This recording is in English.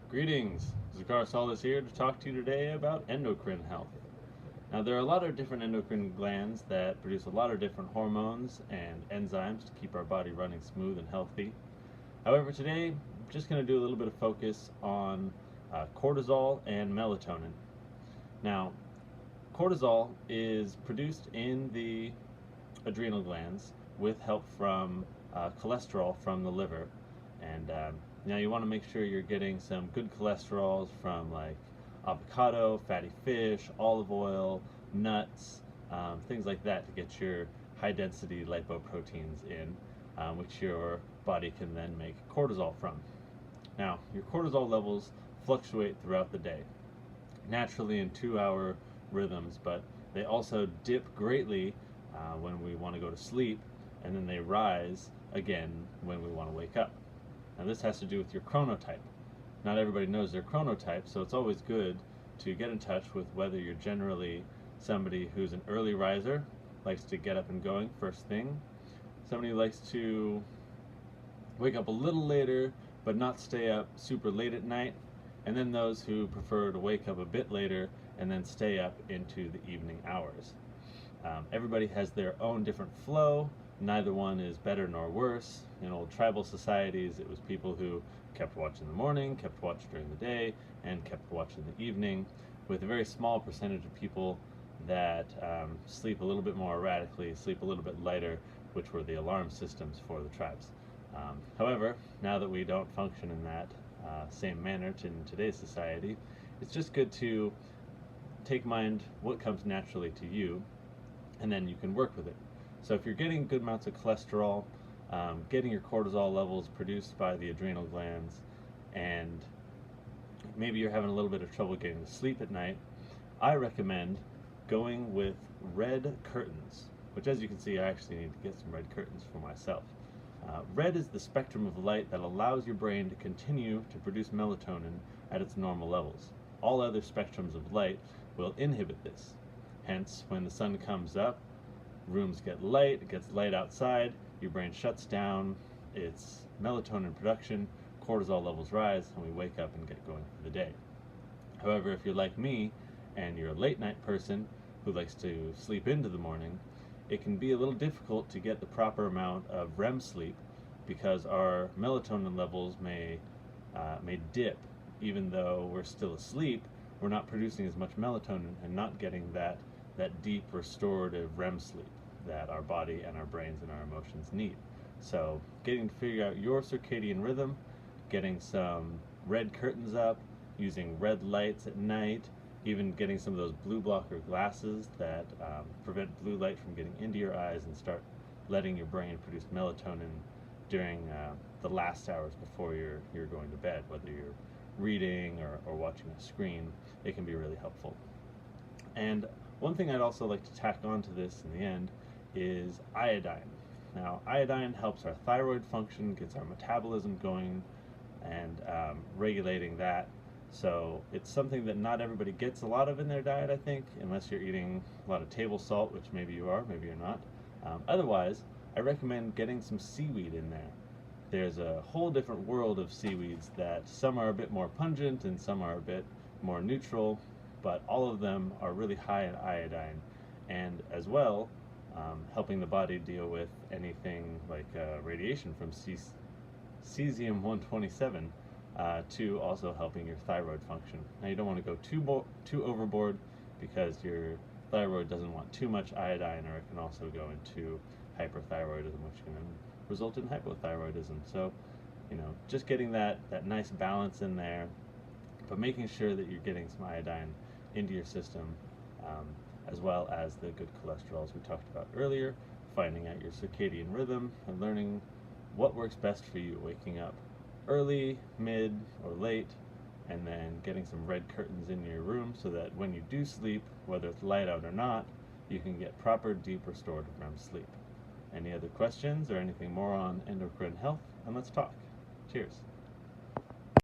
Greetings, Zakar is here to talk to you today about endocrine health. Now, there are a lot of different endocrine glands that produce a lot of different hormones and enzymes to keep our body running smooth and healthy. However, today I'm just going to do a little bit of focus on cortisol and melatonin. Now, cortisol is produced in the adrenal glands with help from cholesterol from the liver. And now you want to make sure you're getting some good cholesterols from like avocado, fatty fish, olive oil, nuts, things like that to get your high density lipoproteins in, which your body can then make cortisol from. Now, your cortisol levels fluctuate throughout the day, naturally in 2 hour rhythms, but they also dip greatly when we want to go to sleep, and then they rise again when we want to wake up. Now, this has to do with your chronotype. Not everybody knows their chronotype, so it's always good to get in touch with whether you're generally somebody who's an early riser, likes to get up and going first thing, somebody who likes to wake up a little later but not stay up super late at night, and then those who prefer to wake up a bit later and then stay up into the evening hours. Everybody has their own different flow. Neither one is better nor worse. In old tribal societies, it was people who kept watch in the morning, kept watch during the day, and kept watch in the evening, with a very small percentage of people that sleep a little bit more erratically, sleep a little bit lighter, which were the alarm systems for the tribes. However, now that we don't function in that same manner in today's society, it's just good to take mind what comes naturally to you, and then you can work with it. So if you're getting good amounts of cholesterol, getting your cortisol levels produced by the adrenal glands, and maybe you're having a little bit of trouble getting to sleep at night, I recommend going with red curtains, which, as you can see, I actually need to get some red curtains for myself. Red is the spectrum of light that allows your brain to continue to produce melatonin at its normal levels. All other spectrums of light will inhibit this. Hence, when the sun comes up, rooms get light, it gets light outside, your brain shuts down its melatonin production, cortisol levels rise, and we wake up and get going for the day. However, if you're like me and you're a late night person who likes to sleep into the morning, it can be a little difficult to get the proper amount of REM sleep because our melatonin levels may dip. Even though we're still asleep, we're not producing as much melatonin and not getting that deep restorative REM sleep that our body and our brains and our emotions need. So getting to figure out your circadian rhythm, getting some red curtains up, using red lights at night, even getting some of those blue blocker glasses that prevent blue light from getting into your eyes and start letting your brain produce melatonin during the last hours before you're going to bed, whether you're reading or watching a screen, it can be really helpful. And one thing I'd also like to tack on to this in the end is iodine. Now, iodine helps our thyroid function, gets our metabolism going, and regulating that. So it's something that not everybody gets a lot of in their diet, I think, unless you're eating a lot of table salt, which maybe you are, maybe you're not. Otherwise, I recommend getting some seaweed in there. There's a whole different world of seaweeds that some are a bit more pungent and some are a bit more neutral, but all of them are really high in iodine, and as well helping the body deal with anything like radiation from cesium-127 to also helping your thyroid function. Now, you don't want to go too overboard because your thyroid doesn't want too much iodine, or it can also go into hyperthyroidism, which can result in hypothyroidism. So, just getting that nice balance in there, but making sure that you're getting some iodine into your system, as well as the good cholesterols we talked about earlier, finding out your circadian rhythm and learning what works best for you, waking up early, mid, or late, and then getting some red curtains in your room so that when you do sleep, whether it's light out or not, you can get proper, deep, restorative REM sleep. Any other questions or anything more on endocrine health? And let's talk. Cheers.